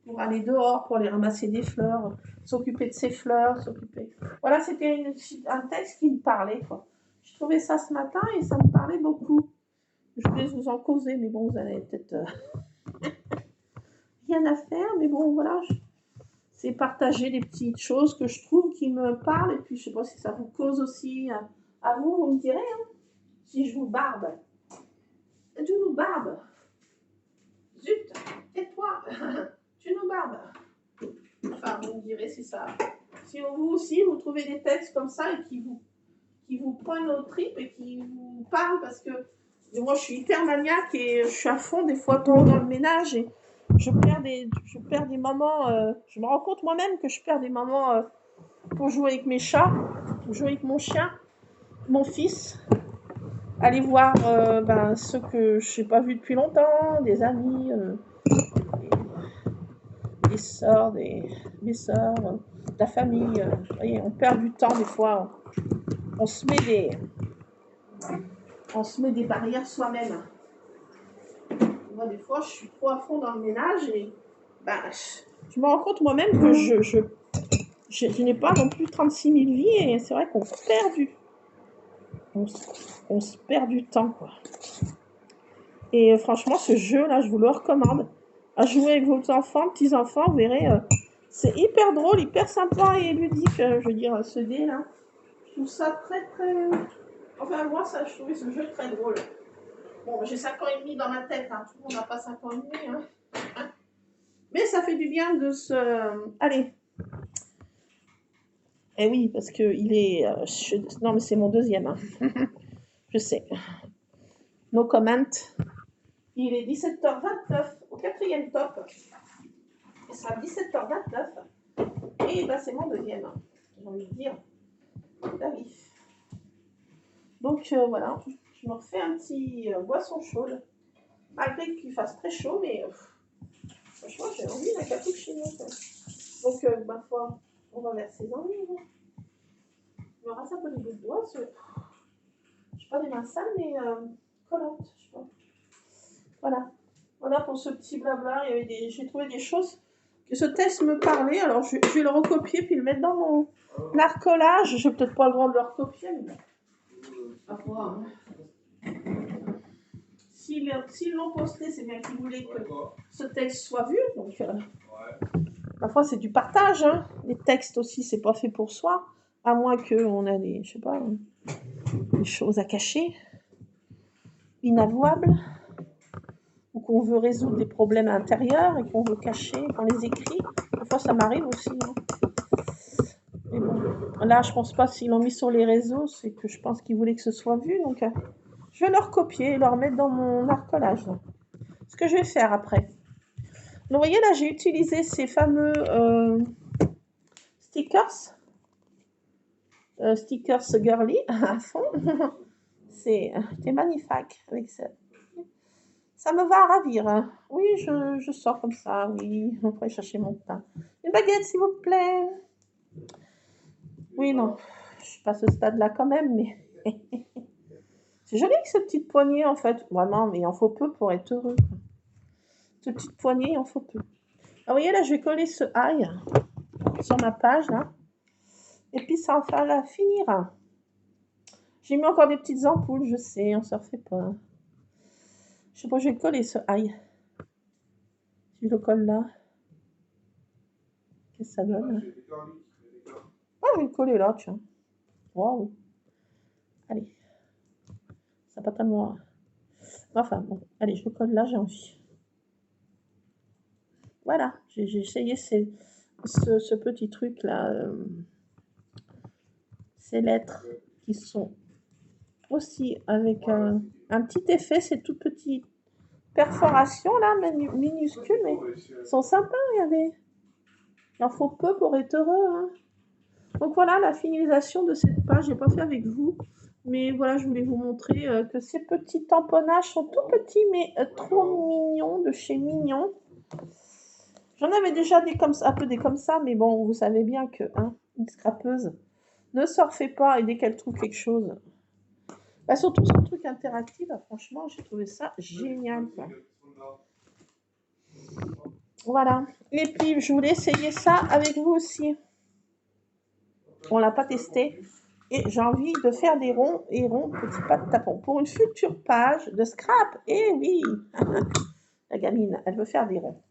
pour aller dehors, pour aller ramasser des fleurs, s'occuper de ses fleurs, s'occuper... Voilà, c'était un texte qui me parlait, quoi. Je trouvais ça ce matin et ça me parlait beaucoup. Je voulais vous en causer, mais bon, vous allez peut-être rien à faire. Mais bon, voilà, c'est partager des petites choses que je trouve qui me parlent. Et puis, je sais pas si ça vous cause aussi à vous, vous me direz, hein, si je vous barbe. Tu nous barbes. Zut, tais-toi. Tu nous barbes. Enfin, vous me direz si ça... Si vous aussi, vous trouvez des textes comme ça et qui vous poignent aux tripes et qui vous parlent parce que moi, je suis hyper maniaque et je suis à fond des fois dans le ménage et je perds des moments. Je me rends compte moi-même que je perds des moments pour jouer avec mes chats, pour jouer avec mon chien, mon fils, aller voir ceux que je n'ai pas vus depuis longtemps, des amis, des sœurs, mes sœurs, de la famille. Vous voyez, on perd du temps des fois. On se met des barrières soi-même. Moi, des fois, je suis trop à fond dans le ménage et ben, je me rends compte moi-même que je n'ai pas non plus 36 000 vies et c'est vrai qu'on se perd on se perd du temps, quoi. Et franchement, ce jeu-là, je vous le recommande. À jouer avec vos enfants, petits-enfants, vous verrez, c'est hyper drôle, hyper sympa et ludique, je veux dire, ce dé-là. Je trouve ça très, très... Enfin, moi, ça, je trouvais ce jeu très drôle. Bon, j'ai 5 ans et demi dans ma tête, hein. Tout le monde n'a pas 5 ans et demi, hein. Mais ça fait du bien de se... Allez. Eh oui, parce que il est... Non, mais c'est mon deuxième, hein. Je sais. No comment. Il est 17h29 au 4e top. Il sera 17h29. Et ben, c'est mon deuxième, hein. J'ai envie de dire. La vie. Donc voilà, je me refais un petit boisson chaude. Malgré qu'il fasse très chaud, mais franchement, j'ai envie d'un cappuccino. Donc, ma foi, on va verser dans le livre. Je me rase un peu les bouts de doigts. Je suis pas des mains sales, mais collantes. Je sais pas. Voilà. Voilà pour ce petit blabla. J'ai trouvé des choses que ce test me parlait. Alors, je vais le recopier puis le mettre dans mon arcolage. Je n'ai peut-être pas le droit de le recopier, mais à voir. S'ils l'ont posté, c'est bien qu'ils voulaient que ce texte soit vu. Donc, parfois, c'est du partage. Hein. Les textes aussi, c'est pas fait pour soi. À moins qu'on a des, je sais pas, des choses à cacher, inavouables, ou qu'on veut résoudre des problèmes intérieurs et qu'on veut cacher qu'on les écrit. Parfois, ça m'arrive aussi. Hein. Mais bon, là, je pense pas s'ils l'ont mis sur les réseaux, c'est que je pense qu'ils voulaient que ce soit vu. Donc, je vais leur copier et leur mettre dans mon arcolage. Là. Ce que je vais faire après. Donc, vous voyez, là, j'ai utilisé ces fameux stickers. Stickers girly à fond. C'est magnifique avec ça. Ça me va ravir. Hein. Oui, je sors comme ça. Oui, on pourrait chercher mon pain. Une baguette, s'il vous plaît. Oui, non. Je suis pas à ce stade-là quand même, mais... C'est joli avec cette petite poignée, en fait. Vraiment, mais il en faut peu pour être heureux. Cette petite poignée, il en faut peu. Alors, vous voyez, là, je vais coller ce ail sur ma page, là. Et puis, ça va la finir. J'ai mis encore des petites ampoules, je sais, on ne se refait pas. Je sais pas, je vais coller ce ail. Si je le colle là, qu'est-ce que ça donne? Ah, je vais le coller là, tiens. Waouh. Allez. Ça pas tellement... Enfin, bon. Allez, je le colle là, j'ai envie. Voilà, j'ai essayé ce petit truc là. Ces lettres qui sont aussi avec un petit effet, ces tout petites perforations là, minuscules, mais sont sympas, regardez. Il en faut peu pour être heureux. Hein. Donc voilà la finalisation de cette page. Je n'ai pas fait avec vous, mais voilà, je voulais vous montrer que ces petits tamponnages sont tout petits, mais trop mignons, de chez Mignon. J'en avais déjà des comme ça, un peu des comme ça, mais bon, vous savez bien que une scrapeuse ne se refait pas et dès qu'elle trouve quelque chose. Bah, surtout ce truc interactif, bah, franchement, j'ai trouvé ça génial. Quoi. Voilà. Et puis, je voulais essayer ça avec vous aussi. On ne l'a pas testé. Et j'ai envie de faire des ronds et ronds petits pas de tapon pour une future page de scrap. Eh oui. La gamine, elle veut faire des ronds.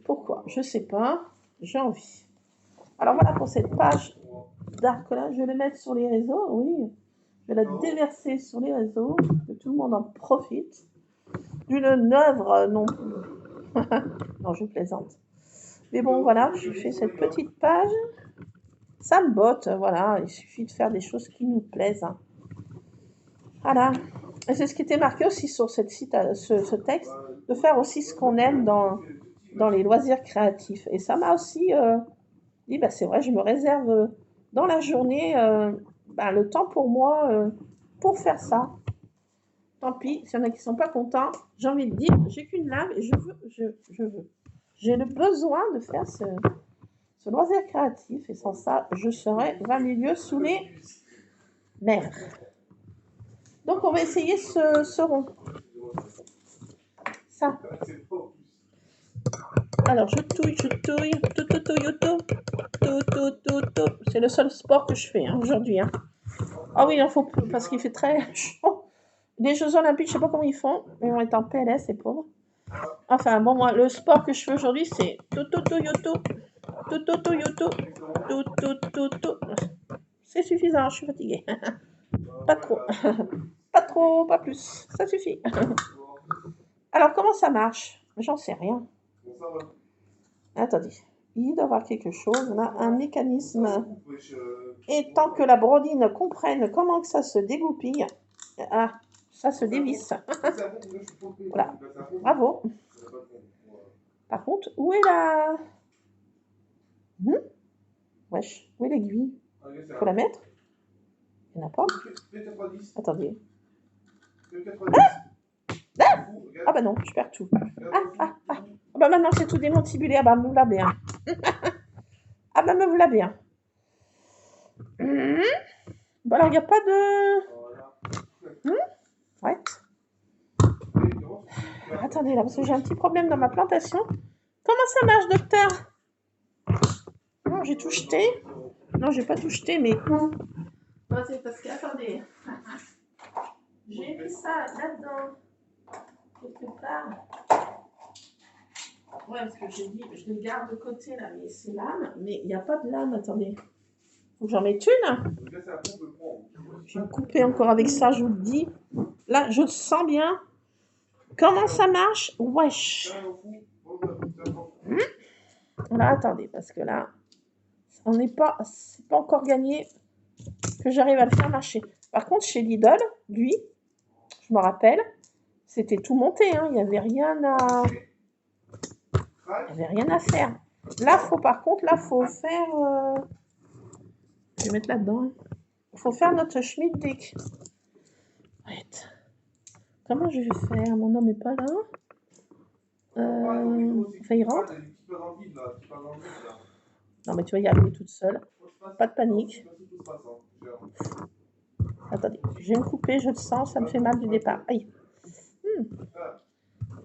Pourquoi? Je ne sais pas. J'ai envie. Alors voilà pour cette page d'arcolage. Je vais le mettre sur les réseaux. Oui. Je vais la déverser sur les réseaux. Que tout le monde en profite. D'une œuvre non plus. Non, je plaisante. Mais bon, voilà. Je fais cette petite page. Ça me botte, voilà, il suffit de faire des choses qui nous plaisent. Hein. Voilà. Et c'est ce qui était marqué aussi sur ce texte, de faire aussi ce qu'on aime dans les loisirs créatifs. Et ça m'a aussi dit, bah, c'est vrai, je me réserve dans la journée le temps pour moi pour faire ça. Tant pis, s'il y en a qui ne sont pas contents, j'ai envie de dire, j'ai qu'une lame et je veux. J'ai le besoin de faire ce loisir créatif, et sans ça, je serais 20 milieux sous les mers. Donc, on va essayer ce rond. Ça. Alors, je touille. Tout. C'est le seul sport que je fais hein, aujourd'hui. Hein. Ah oui, il en faut plus parce qu'il fait très chaud. Les Jeux Olympiques, je sais pas comment ils font. Ils vont être en PLS, les pauvres. Enfin, bon, moi, le sport que je fais aujourd'hui, c'est tout. C'est suffisant, je suis fatiguée. Pas trop. Pas trop, pas plus. Ça suffit. Alors, comment ça marche? J'en sais rien. Attendez. Il doit y avoir quelque chose. On a un mécanisme. Et tant que la brodine comprenne comment que ça se dégoupille, ah, ça se dévisse. Voilà. Bravo. Par contre, où est la... Wesh, où est l'aiguille? Faut la mettre? Il n'y en a pas? Attendez. Ah bah non, je perds tout. Ah bah maintenant c'est tout démantibulé. Ah bah me voilà bien. Ah bah me voilà bien. Bon alors il n'y a pas de... Ouais. Attendez là, parce que j'ai un petit problème dans ma plantation. Comment ça marche, docteur? Non, j'ai tout jeté. Non, j'ai pas tout jeté, mais... Non, c'est parce que, attendez. J'ai mis ça là-dedans. Quelque part. Ouais, parce que j'ai dit, je le garde de côté là, mais c'est l'âme. Mais il n'y a pas de lame, attendez. Faut que j'en mette une. Je vais me couper encore avec ça, je vous le dis. Là, je le sens bien. Comment ça marche? Wesh. Là, attendez, parce que là, c'est pas encore gagné que j'arrive à le faire marcher. Par contre, chez Lidl, lui, je me rappelle, c'était tout monté, hein. Il n'y avait rien à... faire. Là, par contre, faut faire... Je vais mettre là-dedans. Il faut faire notre Schmidt-Dick. Comment je vais faire? Mon homme n'est pas là. Enfin, il rentre. Non, mais tu vas y arriver toute seule. Pas de panique. Attendez, je vais me couper, je le sens, ça me fait mal du départ. Aïe.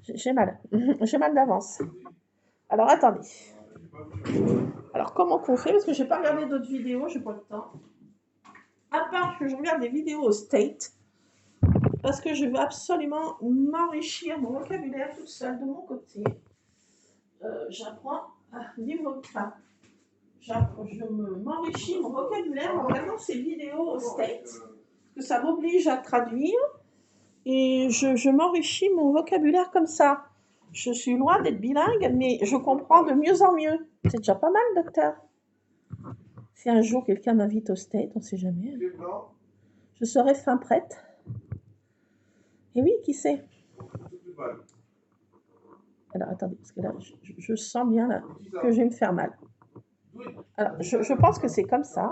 J'ai mal. J'ai mal d'avance. Alors, attendez. Alors, comment qu'on fait? Parce que je n'ai pas regardé d'autres vidéos, je n'ai pas le temps. À part que je regarde des vidéos au State, parce que je veux absolument m'enrichir mon vocabulaire toute seule de mon côté. J'apprends à vivre. Enfin, je m'enrichis mon vocabulaire en regardant ces vidéos au State, que ça m'oblige à traduire. Et je m'enrichis mon vocabulaire comme ça. Je suis loin d'être bilingue, mais je comprends de mieux en mieux. C'est déjà pas mal, docteur. Si un jour quelqu'un m'invite au State, on ne sait jamais. Je serai fin prête. Et oui, qui sait? Alors, attendez, parce que là, je sens bien là, que je vais me faire mal. Alors, je pense que c'est comme ça.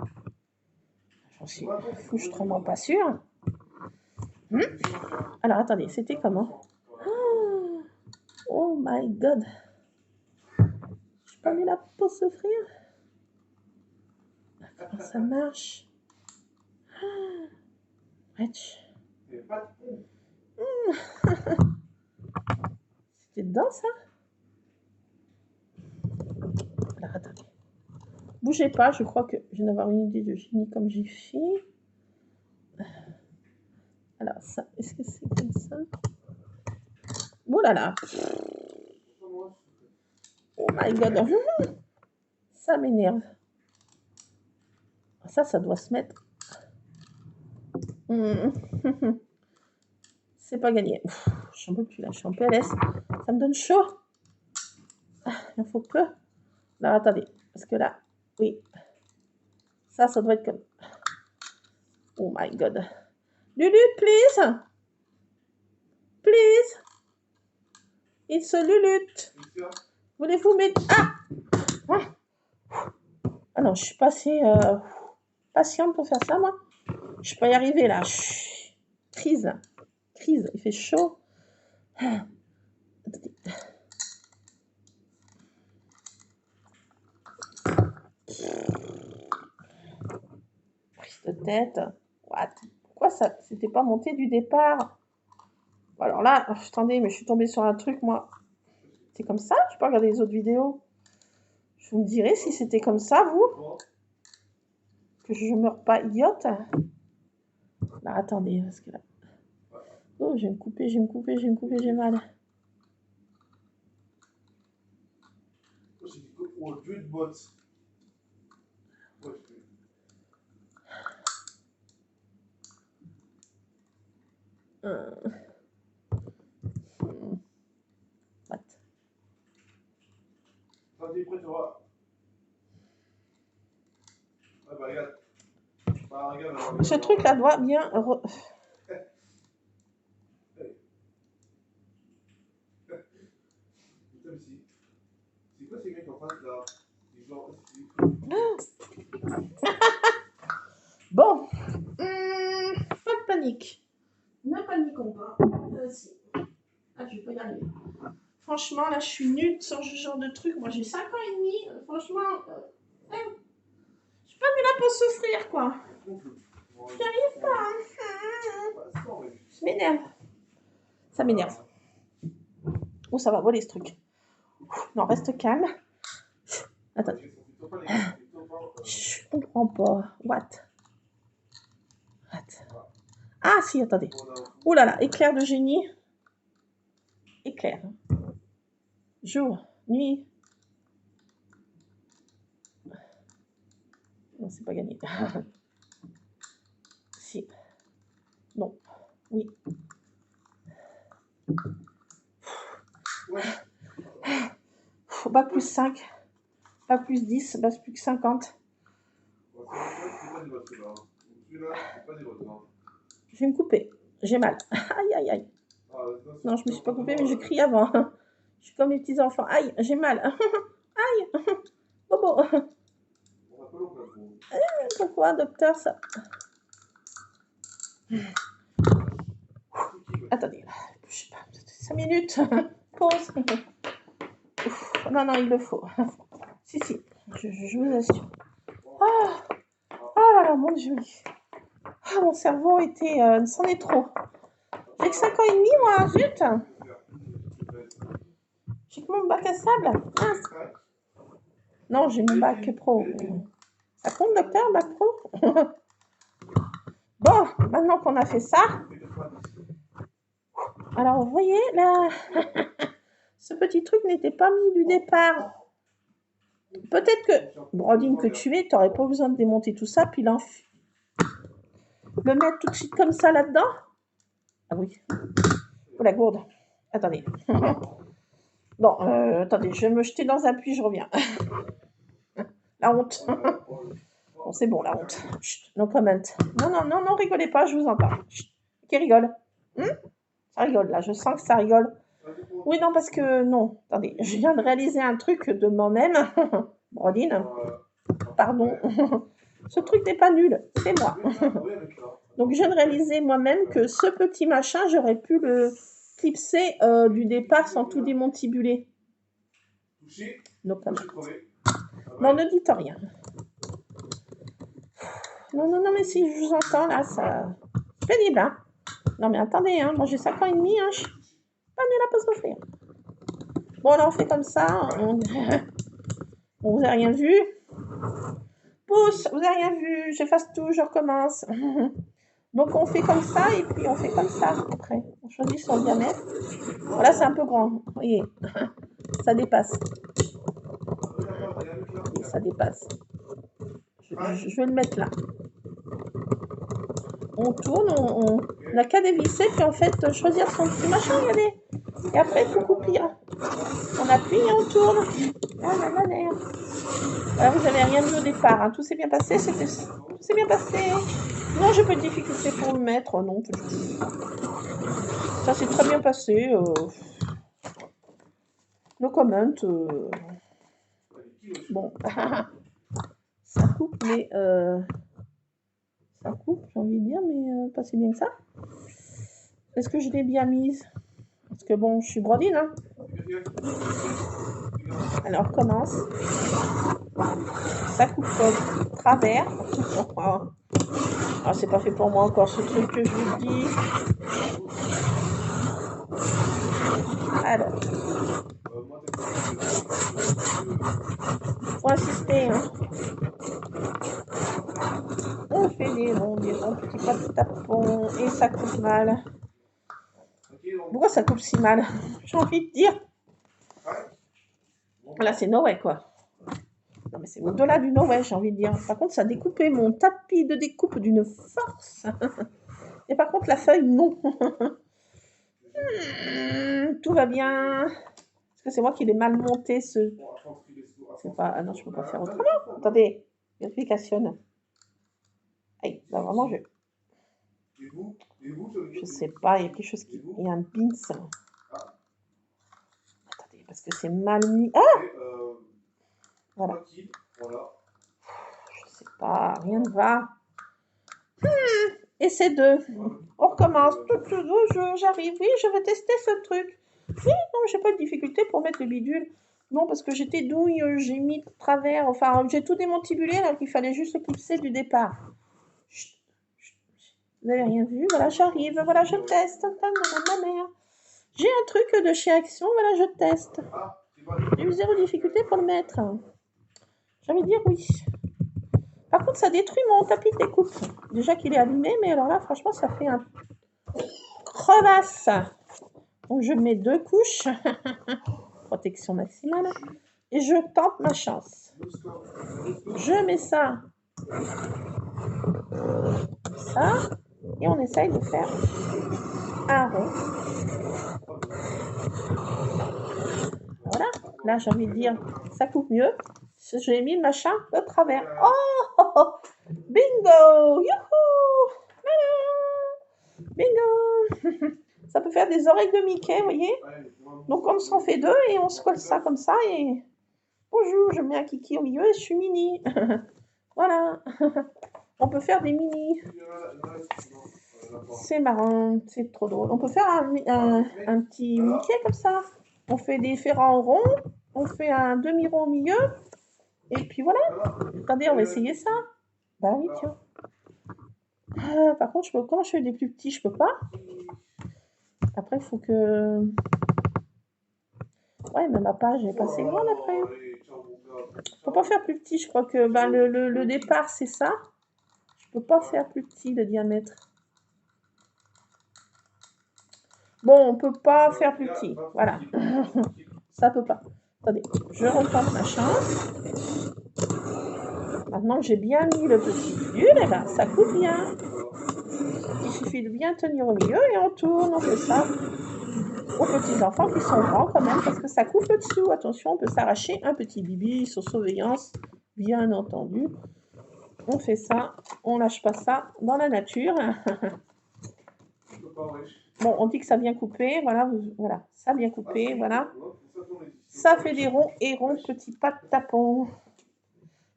J'en suis foutrement pas sûre. Alors, attendez, c'était comment? Oh my God. Je n'ai pas mis là pour s'offrir. Comment ça marche? C'était dedans, ça? Alors, attendez. Bougez pas, je crois que je viens d'avoir une idée de génie comme j'ai fait. Alors, ça, est-ce que c'est comme ça? Oh là là! Oh my God! Ça m'énerve. Ça doit se mettre. C'est pas gagné. Je suis un peu plus là, je suis en PLS. Ça me donne chaud. Il faut que... Alors, attendez, parce que là, oui. Ça doit être comme... Oh my God. Lulu, please. Please. It's a Lulute. Voulez-vous mettre... Ah non, je suis pas assez patiente pour faire ça, moi. Je peux y arriver, là. Crise. Il fait chaud. Prise de tête. What? Pourquoi ça c'était pas monté du départ? Alors là, attendez, mais je suis tombée sur un truc, moi. C'est comme ça? Je peux regarder les autres vidéos. Je vous me direz si c'était comme ça, vous? Que je ne meure pas idiote. Là, attendez, parce que là... Oh, je vais me couper, j'ai mal. What? Ce truc-là doit bien... Bon, pas de panique. Ne paniquons pas. Si. Ah, je vais pas y arriver. Franchement, là, je suis nulle sur ce genre de truc. Moi, j'ai 5 ans et demi. Franchement, je suis pas venue là pour souffrir, quoi. J'y arrive pas. Je m'énerve. Ça m'énerve. Oh, ça va voler, ce truc. Non, reste calme. Attendez. Je comprends pas. What? Ah, si, attendez. Oh là là, éclair de génie. Éclair. Jour, nuit. Non, c'est pas gagné. Si. Non. Oui. Bac plus 5. Bac plus 10. Bac plus 50. Je vais me couper. J'ai mal. Aïe, aïe, aïe. Non, je me suis pas coupée, mais je crie avant. Je suis comme les petits enfants. Aïe, j'ai mal. Aïe. Bobo. Pourquoi, docteur, ça? Attendez. Je sais pas. 5 minutes. Pause. Ouf. Non, non, il le faut. Si, si. Je vous assure. Ah. Ah là là, mon Dieu. Ah, mon cerveau était... c'en est trop. J'ai que 5 ans et demi, moi. Zut. J'ai que mon bac à sable. Ah. Non, j'ai mon bac pro. Ça compte, docteur, bac pro? Bon, maintenant qu'on a fait ça... Alors, vous voyez, là... Ce petit truc n'était pas mis du départ. Peut-être que, Brodine que tu es, tu n'aurais pas besoin de démonter tout ça, puis le mettre tout de suite comme ça là-dedans. Ah oui. Oh la gourde. Attendez. Bon, attendez, je vais me jeter dans un puits, je reviens. La honte. Bon, c'est bon, la honte. Chut, no comment. Non, non, non, non, rigolez pas, je vous entends. Chut. Qui rigole? Ça rigole, là, je sens que ça rigole. Oui, non, parce que, non, attendez, je viens de réaliser un truc de moi-même. Brodine, pardon. Ce truc n'est pas nul, c'est moi. Donc, je viens de réaliser moi-même que ce petit machin, j'aurais pu le clipser du départ sans tout démontibuler. Donc, non, ne dites rien. Non, non, non, mais si je vous entends, là, ça... C'est pénible, hein. Non, mais attendez, hein, moi j'ai 5 ans et demi, hein, je suis pas venue là pour souffrir. Bon, là, on fait comme ça. Bon, vous n'avez rien vu. Pouce, vous n'avez rien vu. J'efface tout, je recommence. Donc, on fait comme ça et puis on fait comme ça après. On choisit son diamètre. Voilà, c'est un peu grand. Vous voyez, ça dépasse. Et ça dépasse. Je vais le mettre là. On tourne, on n'a qu'à dévisser, puis en fait, choisir son petit machin, regardez. Et après, il faut couper. On appuie et on tourne. Ah, la l'air. Voilà, vous n'avez rien vu au départ. Hein. Tout s'est bien passé. Tout s'est bien passé. Non, j'ai pas de difficulté pour le mettre. Non, pas du tout. Ça s'est très bien passé. No comment. Bon. Ça coupe, mais... Ça coupe, j'ai envie de dire, mais pas si bien que ça. Est-ce que je l'ai bien mise? Parce que bon, je suis Brodine, hein. Alors, on commence. Ça coupe travers. Alors, c'est pas fait pour moi encore ce truc que je vous dis. Alors, faut insister, hein. On fait des ronds, petits pas de tapons, et ça coupe mal. Pourquoi ça coupe si mal? J'ai envie de dire. Là, c'est no way, quoi. Non, mais c'est au-delà du no way, j'ai envie de dire. Par contre, ça a découpé mon tapis de découpe d'une force. Et par contre, la feuille, non. Tout va bien. Est-ce que c'est moi qui l'ai mal monté, ce... C'est pas... Ah non, je peux pas faire autrement. Attendez, vérification. Aïe, bah vraiment, je sais pas, il y a quelque chose qui... Il y a un pins. Attendez, parce que c'est mal mis. Ah! Voilà. Je sais pas, rien ne va. Et c'est deux. On recommence. J'arrive. Oui, je vais tester ce truc. Oui, non, j'ai pas de difficulté pour mettre le bidule. Non, parce que j'étais douille, j'ai mis de travers. Enfin, j'ai tout démantibulé, alors qu'il fallait juste le clipser du départ. Chut, chut. Vous n'avez rien vu? Voilà, j'arrive. Voilà, je teste. Ma mère. J'ai un truc de chez Action. Voilà, je teste. J'ai eu zéro difficulté pour le mettre. J'ai envie de dire oui. Par contre, ça détruit mon tapis de découpe. Déjà qu'il est abîmé, mais alors là, franchement, ça fait un crevasse. Donc, je mets 2 couches. Protection maximale. Et je tente ma chance. Je mets ça. Ça. Et on essaye de faire un rond. Voilà. Là, j'ai envie de dire, ça coupe mieux. J'ai mis le machin de travers. Oh, bingo! Youhou! Bingo! Ça peut faire des oreilles de Mickey, vous voyez? Donc on s'en fait 2 et on se colle ça comme ça et bonjour, je mets un kiki au milieu et je suis mini. Voilà. On peut faire des mini. C'est marrant, c'est trop drôle. On peut faire un petit Mickey comme ça. On fait des ferrants ronds, on fait un demi-rond au milieu et puis voilà. Attendez, on va essayer ça. Bah oui, tiens. Par contre, comment je fais des plus petits, je peux pas. Après, il faut que... Ouais, mais ma page est pas assez grande après. Faut pas faire plus petit, je crois que le départ, c'est ça. Je peux pas faire plus petit le diamètre. Bon, on peut pas faire plus petit. Voilà. Ça peut pas. Attendez, je retente ma chance. Maintenant que j'ai bien mis le petit bidule, eh ben, ça coupe bien. Il suffit de bien tenir au milieu et on tourne, on fait ça aux petits enfants qui sont grands quand même, parce que ça coupe le dessous. Attention, on peut s'arracher un petit bibi sur surveillance, bien entendu. On fait ça, on lâche pas ça dans la nature. Bon, on dit que ça vient couper, voilà, voilà, ça vient couper, voilà. Ça fait des ronds et ronds, petits pas de tapons.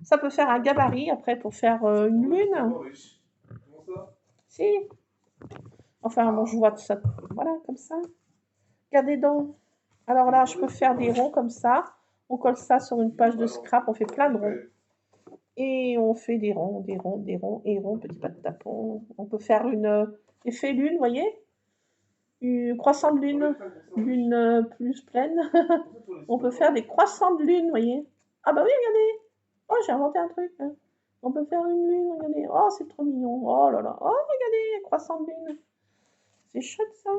Ça peut faire un gabarit après pour faire une lune. Si. Enfin, bon, je vois ça, voilà, comme ça. Regardez donc. Alors là, je peux faire des ronds comme ça. On colle ça sur une page de scrap, on fait plein de ronds. Et on fait des ronds, des ronds, des ronds et ronds, petits pas de tapons. On peut faire une effet lune, vous voyez? Une croissant de lune, lune plus pleine. On peut faire des croissants de lune, vous voyez? Ah bah oui, regardez. Oh, j'ai inventé un truc. Hein. On peut faire une lune, regardez. Oh, c'est trop mignon. Oh là là. Oh, regardez, croissant de lune. C'est chouette ça.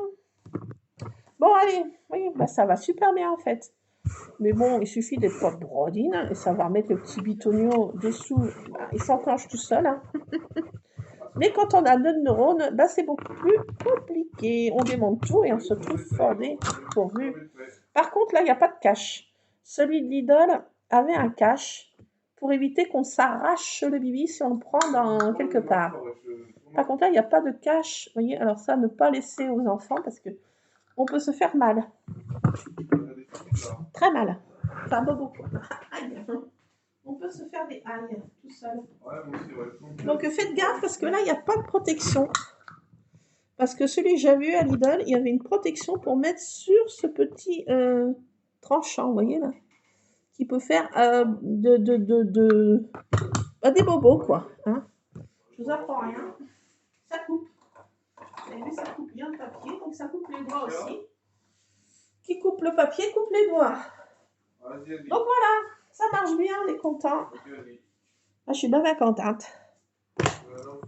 Bon, allez. Oui, bah ça va super bien en fait. Mais bon, il suffit d'être pas brodine et savoir mettre le petit bitonio dessous. Bah, il s'enclenche tout seul. Hein. Mais quand on a 2 neurones, bah, c'est beaucoup plus compliqué. On démonte tout et on se trouve fordé pourvu. Par contre, là, il n'y a pas de cache. Celui de Lidl avait un cache pour éviter qu'on s'arrache le bibi si on le prend dans quelque part. Par contre, là, il n'y a pas de cache. Vous voyez, alors ça, ne pas laisser aux enfants parce que on peut se faire mal. Très mal. Enfin, bobo. On peut se faire des ailles tout seul. Donc faites gaffe parce que là, il n'y a pas de protection. Parce que celui que j'avais eu à Lidl, il y avait une protection pour mettre sur ce petit tranchant, vous voyez là, qui peut faire des bobos, quoi. Hein. Je vous apprends rien. Ça coupe. Vous avez vu, ça coupe bien le papier, donc ça coupe les doigts aussi. Qui coupe le papier, coupe les doigts. Donc voilà, ça marche bien, on est content. Ah, je suis bien contente.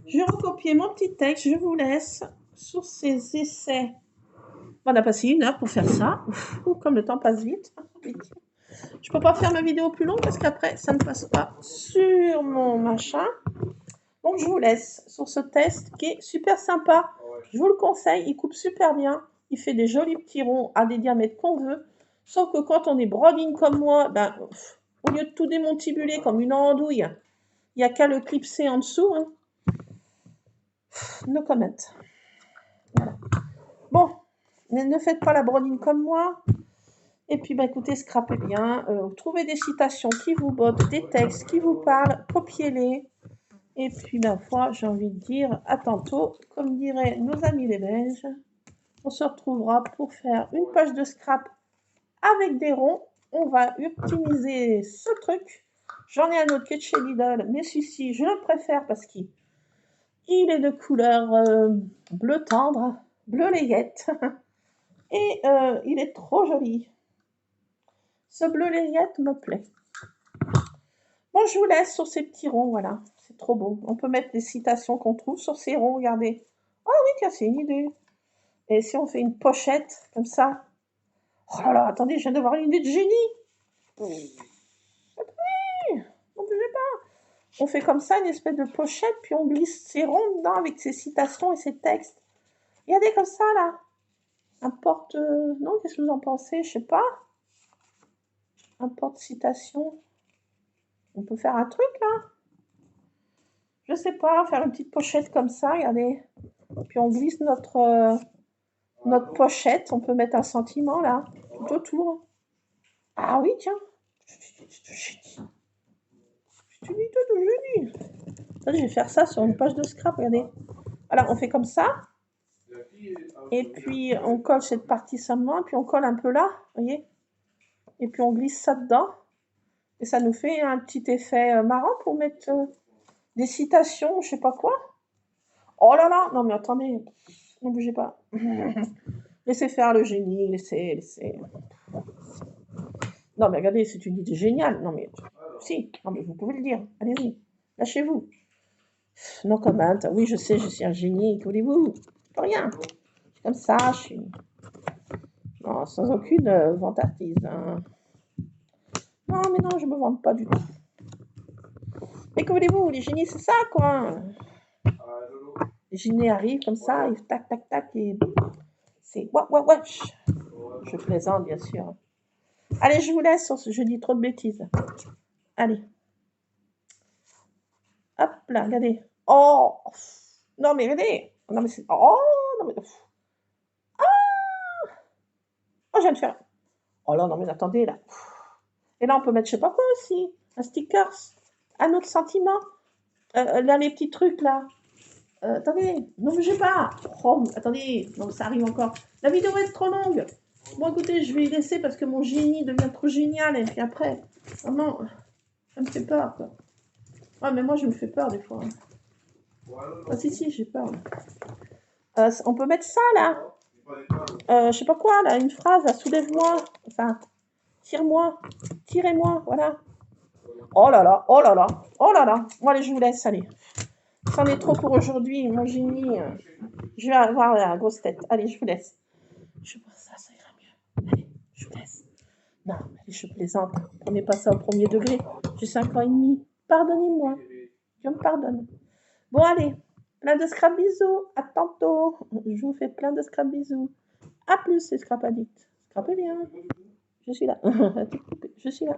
Je vais recopier mon petit texte, je vous laisse sur ces essais. On a passé 1 heure pour faire ça. Comme le temps passe vite. Je peux pas faire ma vidéo plus longue parce qu'après, ça ne passe pas sur mon machin. Donc, je vous laisse sur ce test qui est super sympa. Je vous le conseille, il coupe super bien. Il fait des jolis petits ronds à des diamètres qu'on veut. Sauf que quand on est brodine comme moi, ben, au lieu de tout démontibuler comme une andouille, il n'y a qu'à le clipser en dessous. Hein. No comment. Voilà. Bon, ne faites pas la brodine comme moi. Et puis, bah, écoutez, scrapez bien. Trouvez des citations qui vous bottent, des textes qui vous parlent, copiez-les. Et puis, ma foi, j'ai envie de dire à tantôt. Comme diraient nos amis les Belges, on se retrouvera pour faire une page de scrap avec des ronds. On va optimiser ce truc. J'en ai un autre qui est de chez Lidl, mais celui-ci, je le préfère parce qu'il est de couleur bleu tendre, bleu layette. Et il est trop joli. Ce bleu layette me plaît. Bon, je vous laisse sur ces petits ronds, voilà. C'est trop beau. On peut mettre les citations qu'on trouve sur ces ronds, regardez. Ah oui, tiens, c'est une idée. Et si on fait une pochette, comme ça. Oh là là, attendez, je viens d'avoir une idée de génie. Oui, on ne bougeait pas. On fait comme ça, une espèce de pochette, puis on glisse ces ronds dedans avec ces citations et ces textes. Regardez comme ça, là. Un porte... non, qu'est-ce que vous en pensez? Je sais pas. Un porte-citation. On peut faire un truc, là. Je sais pas, faire une petite pochette comme ça, regardez. Puis on glisse notre pochette. On peut mettre un sentiment, là, tout autour. Ah oui, tiens. C'est une idée de génie. Attendez, je vais faire ça sur une page de scrap, regardez. Voilà, on fait comme ça. Et puis, on colle cette partie seulement, puis on colle un peu là, vous voyez. Et puis, on glisse ça dedans. Et ça nous fait un petit effet marrant pour mettre des citations, je sais pas quoi. Oh là là, non mais attendez, ne bougez pas. Laissez faire le génie, laissez. Non mais regardez, c'est une idée géniale. Non mais, si, non mais vous pouvez le dire. Allez-y, lâchez-vous. Non comment, oui je sais, je suis un génie, que voulez-vous? Pas rien. Comme ça, je suis... Non, sans aucune vantardise. Hein. Non mais non, je me vante pas du tout. Mais que voulez-vous, les génies c'est ça quoi. Les génies arrivent comme ça, ils tac tac tac et... C'est wesh. Je plaisante bien sûr. Allez, je vous laisse, je dis trop de bêtises. Allez. Hop là, regardez. Oh non mais regardez. Non mais c'est... Oh non mais... Ah oh, je viens de faire... Oh là, non mais attendez là. Et là, on peut mettre je sais pas quoi aussi. Un sticker. Un autre sentiment. Là, les petits trucs là. Attendez, non mais j'ai pas. Oh, attendez, non ça arrive encore. La vidéo va être trop longue. Bon écoutez, je vais y laisser parce que mon génie devient trop génial et puis après, vraiment, ça me fait peur quoi. Ah mais moi je me fais peur des fois. Ah si, j'ai peur. On peut mettre ça là. Je sais pas quoi là, une phrase, là, soulève-moi, enfin, tire-moi, tirez-moi, voilà. Oh là là, oh là là, oh là là. Bon allez, je vous laisse, allez. C'en est trop pour aujourd'hui, mon génie. Je vais avoir la grosse tête. Allez, je vous laisse. Je pense que ça ira mieux. Allez, je vous laisse. Non, allez, je plaisante. Prenez pas ça au premier degré. J'ai 5 ans et demi. Pardonnez-moi. Je me pardonne. Bon, allez. Plein de scrap bisous. À tantôt. Je vous fais plein de scrap bisous. À plus, les scrap addicts. Scrapez bien. Je suis là. Je suis là.